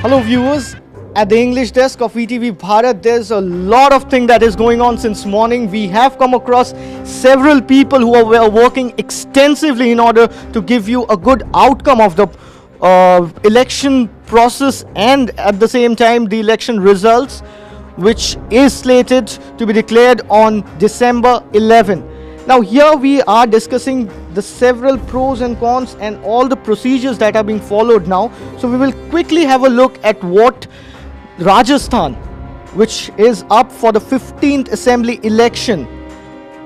Hello viewers, at the English desk of ETV Bharat there's a lot of thing that is going on since morning. We have come across several people who are working extensively in order to give you a good outcome of the election process and at the same time the election results, which is slated to be declared on December 11. Now here we are discussing the several pros and cons and all the procedures that are being followed now. So we will quickly have a look at what Rajasthan, which is up for the 15th assembly election,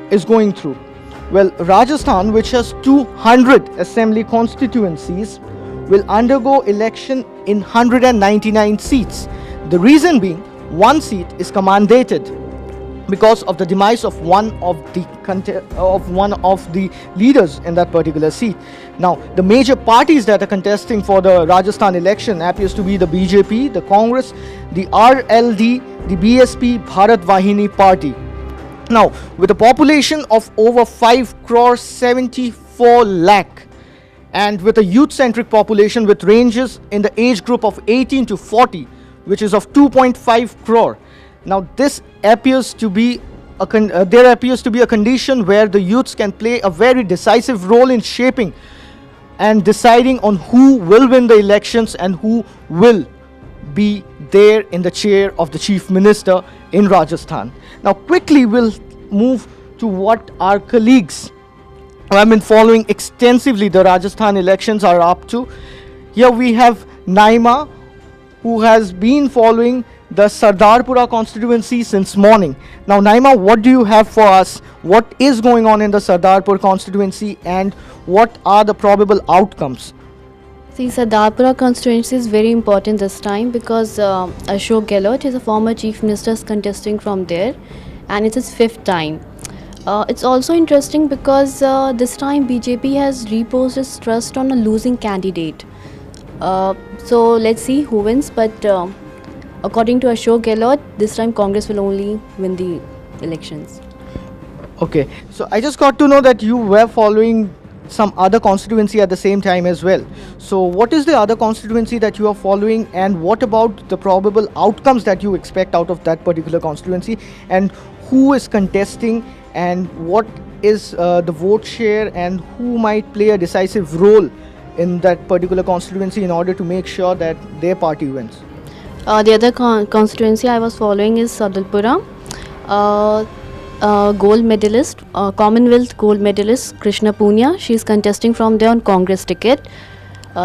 is going through. Well, Rajasthan, which has 200 assembly constituencies, will undergo election in 199 seats. The reason being, one seat is commandated because of the demise of one of the leaders in that particular seat. Now, the major parties that are contesting for the Rajasthan election appears to be the BJP, the Congress, the RLD, the BSP, Bharat Vahini party. Now, with a population of over 5 crore 74 lakh and with a youth-centric population with ranges in the age group of 18 to 40, which is of 2.5 crore. Now, this appears to be a condition where the youths can play a very decisive role in shaping and deciding on who will win the elections and who will be there in the chair of the chief minister in Rajasthan. Now, quickly we'll move to what our colleagues who have been following extensively the Rajasthan elections are up to. Here we have Naima, who has been following the Sardarpura constituency since morning. Now, Naima, what do you have for us? What is going on in the Sardarpur constituency and what are the probable outcomes? See, Sardarpura constituency is very important this time because Ashok Gehlot is a former chief minister contesting from there and it's his 5th time. It's also interesting because this time BJP has reposed its trust on a losing candidate. So let's see who wins, but according to Ashok Gehlot, this time Congress will only win the elections. Okay, so I just got to know that you were following some other constituency at the same time as well. So what is the other constituency that you are following and what about the probable outcomes that you expect out of that particular constituency and who is contesting and what is the vote share and who might play a decisive role in that particular constituency in order to make sure that their party wins? The other constituency I was following is Sardarpura. Gold medalist, Commonwealth gold medalist Krishna Punya. She is contesting from there on Congress ticket.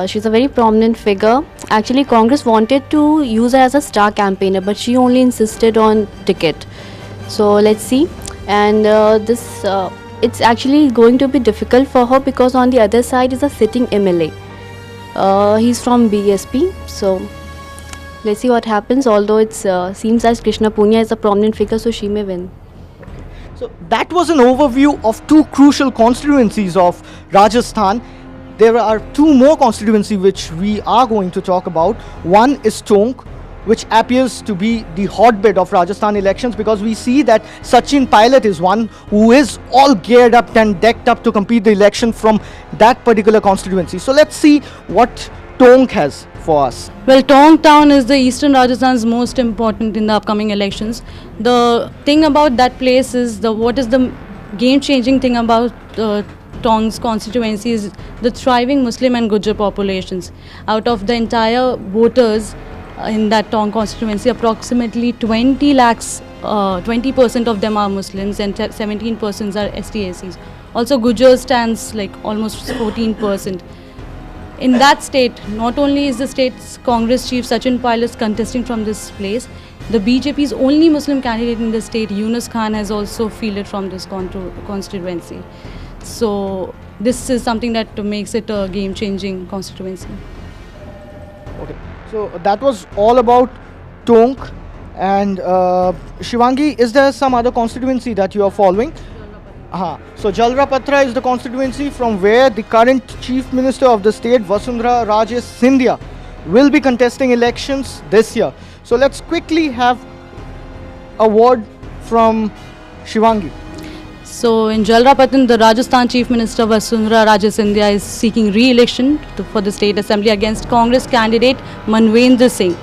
She's a very prominent figure. Actually, Congress wanted to use her as a star campaigner, but she only insisted on ticket. So let's see. And it's actually going to be difficult for her because on the other side is a sitting MLA. He's from BSP. So let's see what happens. Although it seems as Krishna Punya is a prominent figure, so she may win. So that was an overview of two crucial constituencies of Rajasthan. There are two more constituencies which we are going to talk about. One is Tonk, which appears to be the hotbed of Rajasthan elections because we see that Sachin Pilot is one who is all geared up and decked up to compete the election from that particular constituency. So let's see what Tonk has for us. Well, Tonk town is the eastern Rajasthan's most important in the upcoming elections. The thing about that place is what is the game-changing thing about Tonk's constituency is the thriving Muslim and Gujjar populations. Out of the entire voters in that Tonk constituency, approximately 20 lakhs, 20% of them are Muslims and 17% are STACs. Also, Gujjar stands like almost 14%. In that state, not only is the state's Congress chief Sachin Pilot contesting from this place, the BJP's only Muslim candidate in the state, Yunus Khan, has also fielded from this constituency. So this is something that makes it a game-changing constituency. Okay, so that was all about Tonk. And Shivangi, is there some other constituency that you are following? So Jalrapatra is the constituency from where the current Chief Minister of the state, Vasundhara Raje Scindia, will be contesting elections this year. So let's quickly have a word from Shivangi. So in Jalrapatan, the Rajasthan Chief Minister Vasundhara Raje Scindia is seeking re-election for the State Assembly against Congress candidate Manvendra Singh.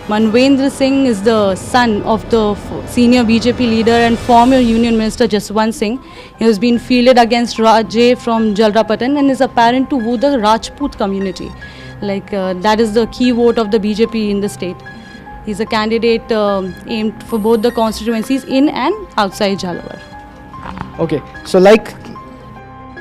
Manvendra Singh is the son of the senior BJP leader and former Union Minister Jaswant Singh. He has been fielded against Rajay from Jalrapatan and is apparent to woo the Rajput community. That is the key vote of the BJP in the state. He's a candidate aimed for both the constituencies in and outside Jhalawar. Okay, so like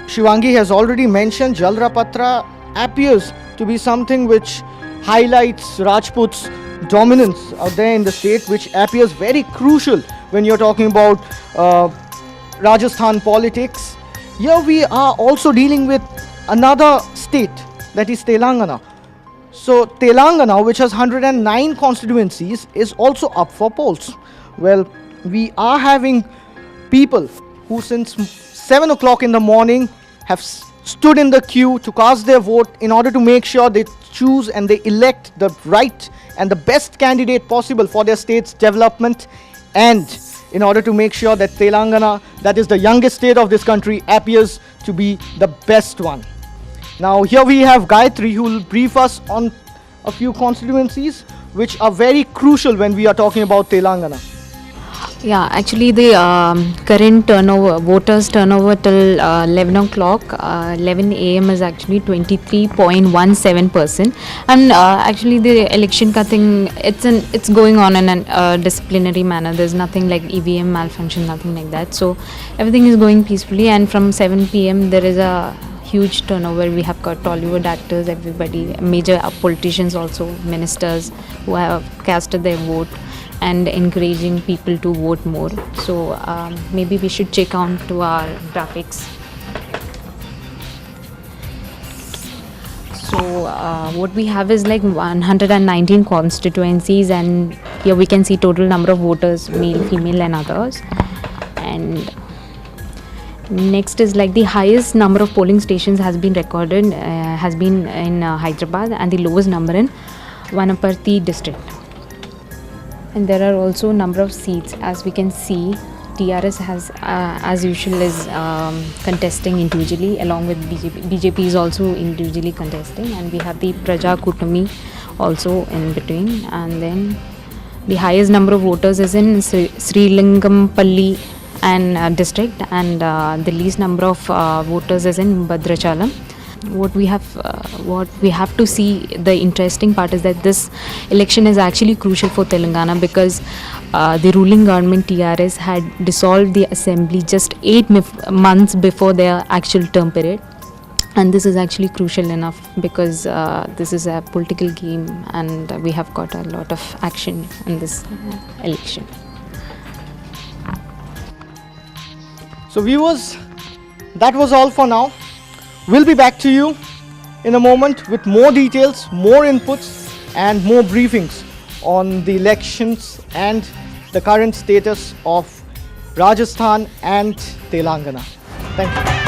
Shivangi has already mentioned, Jalrapatra appears to be something which highlights Rajput's dominance out there in the state, which appears very crucial when you're talking about Rajasthan politics. Here we are also dealing with another state, that is Telangana. So Telangana, which has 109 constituencies, is also up for polls. Well, we are having people who since 7 o'clock in the morning have stood in the queue to cast their vote in order to make sure they choose and they elect the right and the best candidate possible for their state's development, and in order to make sure that Telangana, that is the youngest state of this country, appears to be the best one. Now here we have Gayatri, who will brief us on a few constituencies which are very crucial when we are talking about Telangana. Yeah, actually the current voters turnover till 11 o'clock, 11 a.m. is actually 23.17%, and actually the election ka thing, it's going on in a disciplinary manner. There's nothing like EVM malfunction, nothing like that. So everything is going peacefully, and from 7 p.m. there is a huge turnover. We have got Tollywood actors, everybody, major politicians also, ministers who have casted their vote and encouraging people to vote more. So maybe we should check on to our graphics. So what we have is like 119 constituencies, and here we can see total number of voters, male, female and others. And next is like the highest number of polling stations has been recorded, has been in Hyderabad, and the lowest number in Vanaparthi district. And there are also number of seats. As we can see, TRS has, as usual, is contesting individually along with BJP. BJP is also individually contesting, and we have the Praja Kutami also in between. And then the highest number of voters is in Srilingampalli and district, and the least number of voters is in Bhadrachalam. What we have to see, the interesting part is that this election is actually crucial for Telangana, because the ruling government TRS had dissolved the assembly just 8 months before their actual term period, and this is actually crucial enough because this is a political game, and we have got a lot of action in this election. So viewers, that was all for now. We'll be back to you in a moment with more details, more inputs and more briefings on the elections and the current status of Rajasthan and Telangana. Thank you.